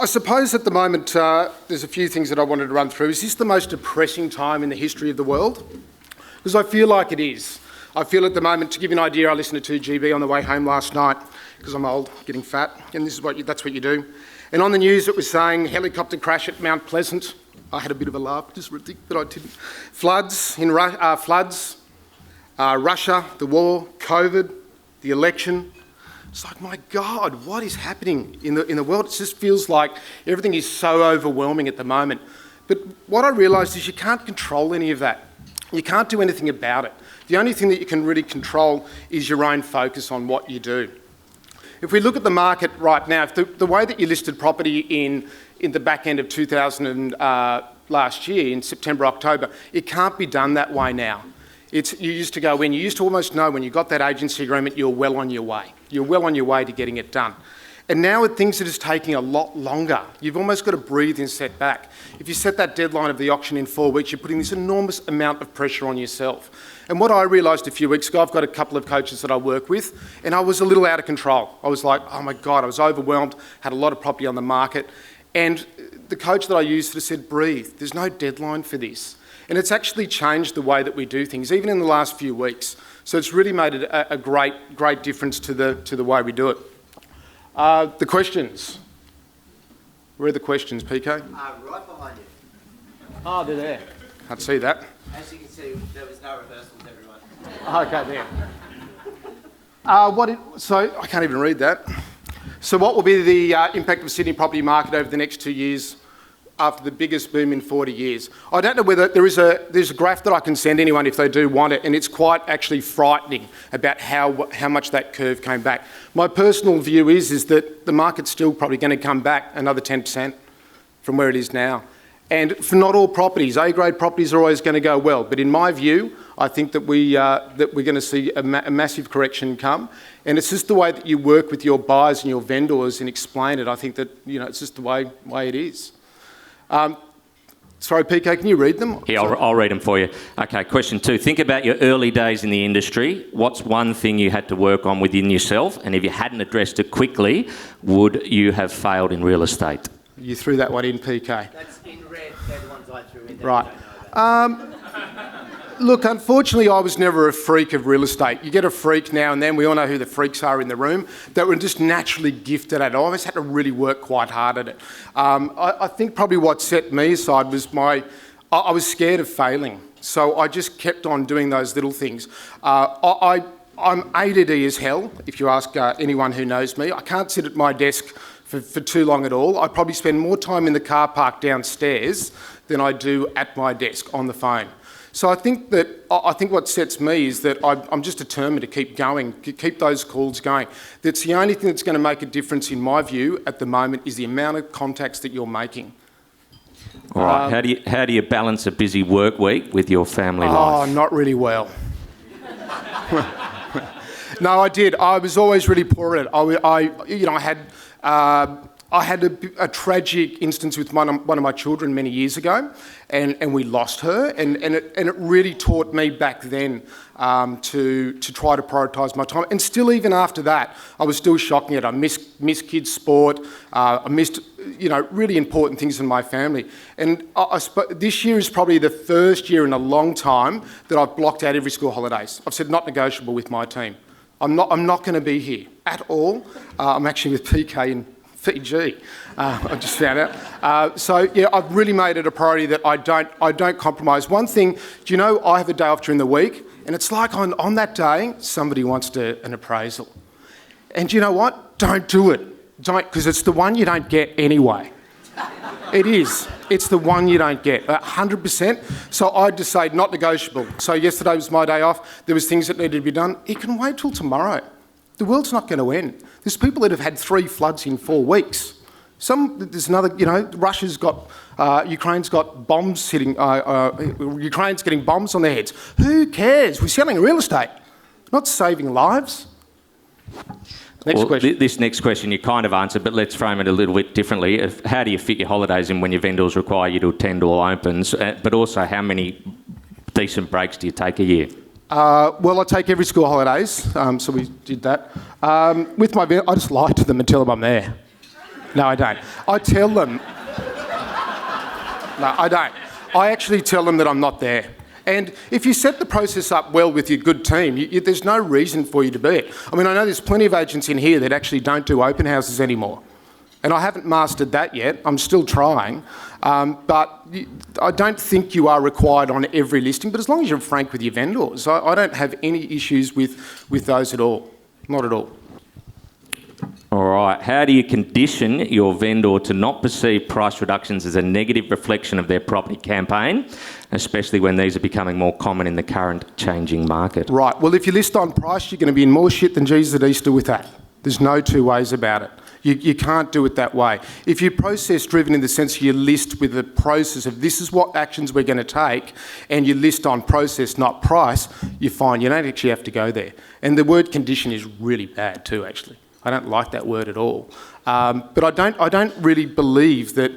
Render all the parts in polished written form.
I suppose at the moment there's a few things that I wanted to run through. Is this the most depressing time in the history of the world? Because I feel like it is. I feel at the moment, to give you an idea, I listened to 2GB on the way home last night because I'm old, getting fat, and that's what you do. And on the news it was saying helicopter crash at Mount Pleasant. I had a bit of a laugh, just ridiculous, but I didn't. Floods, Russia, the war, COVID, the election. It's like, my God, what is happening in the world? It just feels like everything is so overwhelming at the moment. But what I realised is you can't control any of that. You can't do anything about it. The only thing that you can really control is your own focus on what you do. If we look at the market right now, if the way that you listed property in the back end of 2000 last year, in September, October, it can't be done that way now. You used to go in, you used to almost know when you got that agency agreement, you're well on your way. You're well on your way to getting it done. And now with things that is taking a lot longer, you've almost got to breathe and set back. If you set that deadline of the auction in 4 weeks, you're putting this enormous amount of pressure on yourself. And what I realised a few weeks ago, I've got a couple of coaches that I work with, and I was a little out of control. I was like, oh my God, I was overwhelmed, had a lot of property on the market. And the coach that I used sort of said, breathe, there's no deadline for this. And it's actually changed the way that we do things, even in the last few weeks. So it's really made it a great difference to the way we do it. The questions. Where are the questions, PK? Right behind you. Oh, they're there. Can't see that. As you can see, there was no rehearsals, everyone. Okay, there. So I can't even read that. So what will be the impact of the Sydney property market over the next 2 years after the biggest boom in 40 years? I don't know whether there's a graph that I can send anyone if they do want it, and it's quite actually frightening about how much that curve came back. My personal view is that the market's still probably going to come back another 10% from where it is now. And for not all properties, A-grade properties are always going to go well. But in my view, I think that we're going to see a massive correction come. And it's just the way that you work with your buyers and your vendors and explain it. I think that, it's just the way it is. Sorry, PK, can you read them? Yeah, I'll read them for you. Okay, question 2. Think about your early days in the industry. What's one thing you had to work on within yourself? And if you hadn't addressed it quickly, would you have failed in real estate? You threw that one in, PK. That's in red, they're the ones I threw in. Right. Look, unfortunately, I was never a freak of real estate. You get a freak now and then. We all know who the freaks are in the room that were just naturally gifted at it. I always had to really work quite hard at it. I think probably what set me aside was I was scared of failing. So I just kept on doing those little things. I'm ADD as hell, if you ask anyone who knows me. I can't sit at my desk for too long at all. I probably spend more time in the car park downstairs than I do at my desk on the phone. So I think what sets me is that I'm just determined to keep going, keep those calls going. That's the only thing that's going to make a difference in my view at the moment is the amount of contacts that you're making. All right. How do you balance a busy work week with your family life? Oh, not really well. No, I did. I was always really poor at it. I had a tragic instance with one of my children many years ago, and we lost her, and it really taught me back then to try to prioritise my time. And still, even after that, I was still shocking it. I missed kids' sport. I missed really important things in my family. And this year is probably the first year in a long time that I've blocked out every school holidays. I've said not negotiable with my team. I'm not going to be here at all. I'm actually with PK in Fiji. I just found out. So yeah, I've really made it a priority that I don't compromise. One thing, do you know, I have a day off during the week, and it's like on that day somebody wants an appraisal, and do you know what? Don't do it. Don't, because it's the one you don't get anyway. It is. It's the one you don't get, 100%. So I just say not negotiable. So yesterday was my day off. There was things that needed to be done. It can wait till tomorrow. The world's not going to end. There's people that have had 3 floods in 4 weeks. There's another, Russia's got, Ukraine's got bombs hitting, Ukraine's getting bombs on their heads. Who cares? We're selling real estate, not saving lives. Next question. This next question you kind of answered, but let's frame it a little bit differently. How do you fit your holidays in when your vendors require you to attend all opens? But also, how many decent breaks do you take a year? Well, I take every school holidays, so we did that. With my vendor, I just lie to them and tell them I'm there. No, I don't. I tell them... No, I don't. I actually tell them that I'm not there. And if you set the process up well with your good team, there's no reason for you to be it. I mean, I know there's plenty of agents in here that actually don't do open houses anymore. And I haven't mastered that yet. I'm still trying. But I don't think you are required on every listing. But as long as you're frank with your vendors, I don't have any issues with those at all. Not at all. All right. How do you condition your vendor to not perceive price reductions as a negative reflection of their property campaign, especially when these are becoming more common in the current changing market? Right. Well, if you list on price, you're going to be in more shit than Jesus at Easter with that. There's no two ways about it. You can't do it that way. If you're process-driven in the sense you list with the process of this is what actions we're going to take, and you list on process, not price, you're fine. You don't actually have to go there. And the word condition is really bad too, actually. I don't like that word at all. But I don't really believe that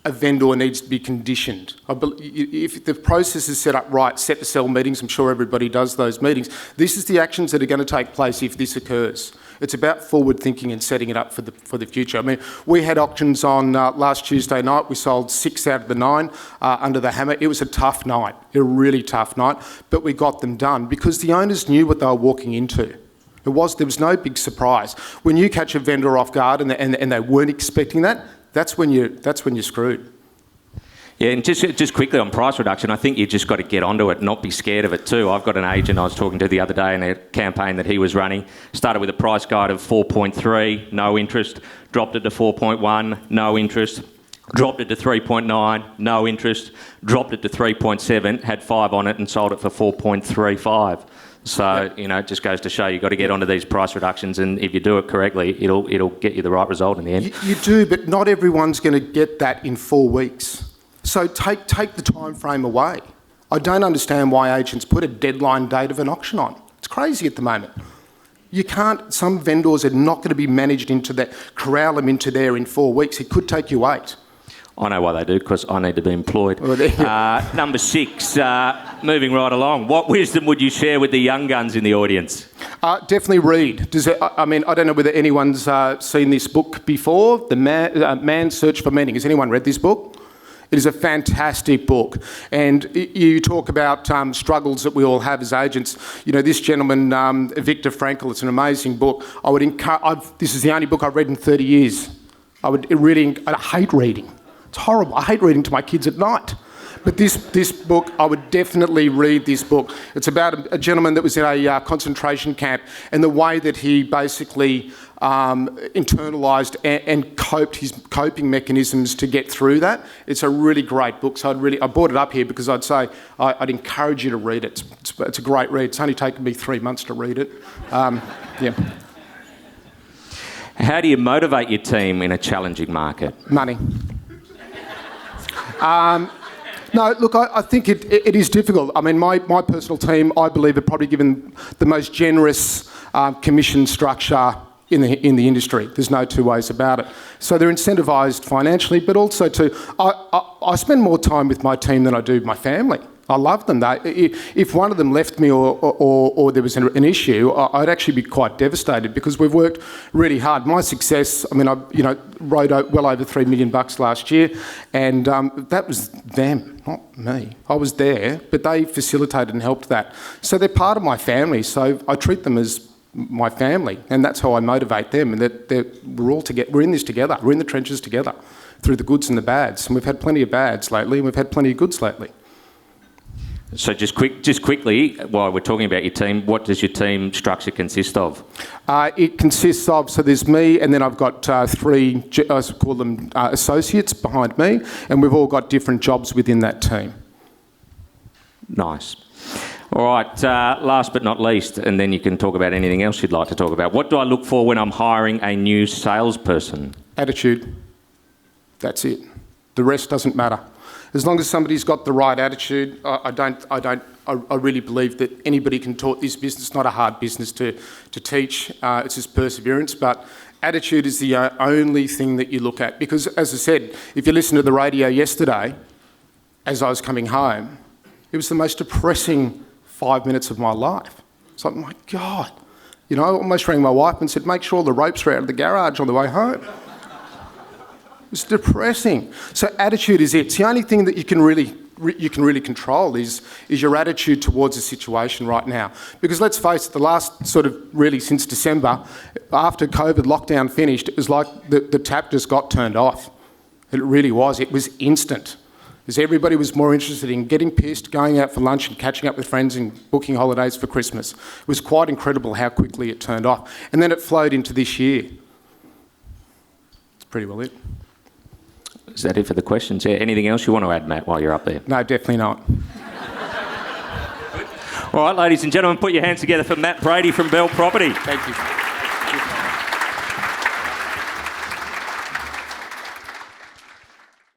a vendor needs to be conditioned. If the process is set up right, set to sell meetings, I'm sure everybody does those meetings, this is the actions that are going to take place if this occurs. It's about forward thinking and setting it up for the future. I mean, we had auctions on last Tuesday night. We sold 6 out of the 9 under the hammer. It was a tough night, a really tough night, but we got them done because the owners knew what they were walking into. There was no big surprise. When you catch a vendor off guard and they weren't expecting that, that's when you're screwed. Yeah, and just quickly on price reduction, I think you just got to get onto it, not be scared of it too. I've got an agent I was talking to the other day in a campaign that he was running. Started with a price guide of 4.3, no interest. Dropped it to 4.1, no interest. Dropped it to 3.9, no interest. Dropped it to 3.7, had 5 on it and sold it for 4.35. So, you know, it just goes to show you've got to get onto these price reductions, and if you do it correctly, it'll get you the right result in the end. You do, but not everyone's going to get that in 4 weeks. So take the time frame away. I don't understand why agents put a deadline date of an auction on. It's crazy at the moment. You can't, some vendors are not going to be managed into that, corral them into there in 4 weeks. It could take you 8. I know why they do, because I need to be employed. Number 6, moving right along. What wisdom would you share with the young guns in the audience? Definitely read. I don't know whether anyone's seen this book before, The Man's Search for Meaning. Has anyone read this book? It is a fantastic book. And you talk about struggles that we all have as agents. You know, this gentleman, Viktor Frankl, it's an amazing book. This is the only book I've read in 30 years. I hate reading. It's horrible. I hate reading to my kids at night. But this book, I would definitely read this book. It's about a gentleman that was in a concentration camp and the way that he basically internalised and coped his coping mechanisms to get through that. It's a really great book. So I brought it up here because I'd say I'd encourage you to read it. It's a great read. It's only taken me 3 months to read it. Yeah. How do you motivate your team in a challenging market? Money. No, look, I think it is difficult. I mean, my personal team, I believe, are probably given the most generous commission structure in the industry. There's no two ways about it. So they're incentivised financially, but also I spend more time with my team than I do my family. I love them. If one of them left me or there was an issue, I'd actually be quite devastated because we've worked really hard. My success, I mean, I wrote well over $3 million last year, and that was them, not me. I was there, but they facilitated and helped that. So they're part of my family, so I treat them as my family, and that's how I motivate them, and we're all together. We're in this together. We're in the trenches together through the goods and the bads, and we've had plenty of bads lately, and we've had plenty of goods lately. So just quickly, while we're talking about your team, what does your team structure consist of? It consists of, so there's me, and then I've got 3, I call them associates behind me, and we've all got different jobs within that team. Nice. All right, last but not least, and then you can talk about anything else you'd like to talk about. What do I look for when I'm hiring a new salesperson? Attitude. That's it. The rest doesn't matter. As long as somebody's got the right attitude, I really believe that anybody can taught this business. It's not a hard business to teach. It's just perseverance. But attitude is the only thing that you look at. Because, as I said, if you listen to the radio yesterday, as I was coming home, it was the most depressing 5 minutes of my life. It's like, my God. You know, I almost rang my wife and said, make sure all the ropes are out of the garage on the way home. was depressing. So attitude is it. It's the only thing that you can really control is your attitude towards the situation right now. Because let's face it, the last sort of really since December, after COVID lockdown finished, it was like the tap just got turned off. It really was. It was instant. Because everybody was more interested in getting pissed, going out for lunch and catching up with friends and booking holidays for Christmas. It was quite incredible how quickly it turned off. And then it flowed into this year. That's pretty well it. Is that it for the questions? Yeah. Anything else you want to add, Matt, while you're up there? No, definitely not. All right, ladies and gentlemen, put your hands together for Matt Brady from Belle Property. Thank you.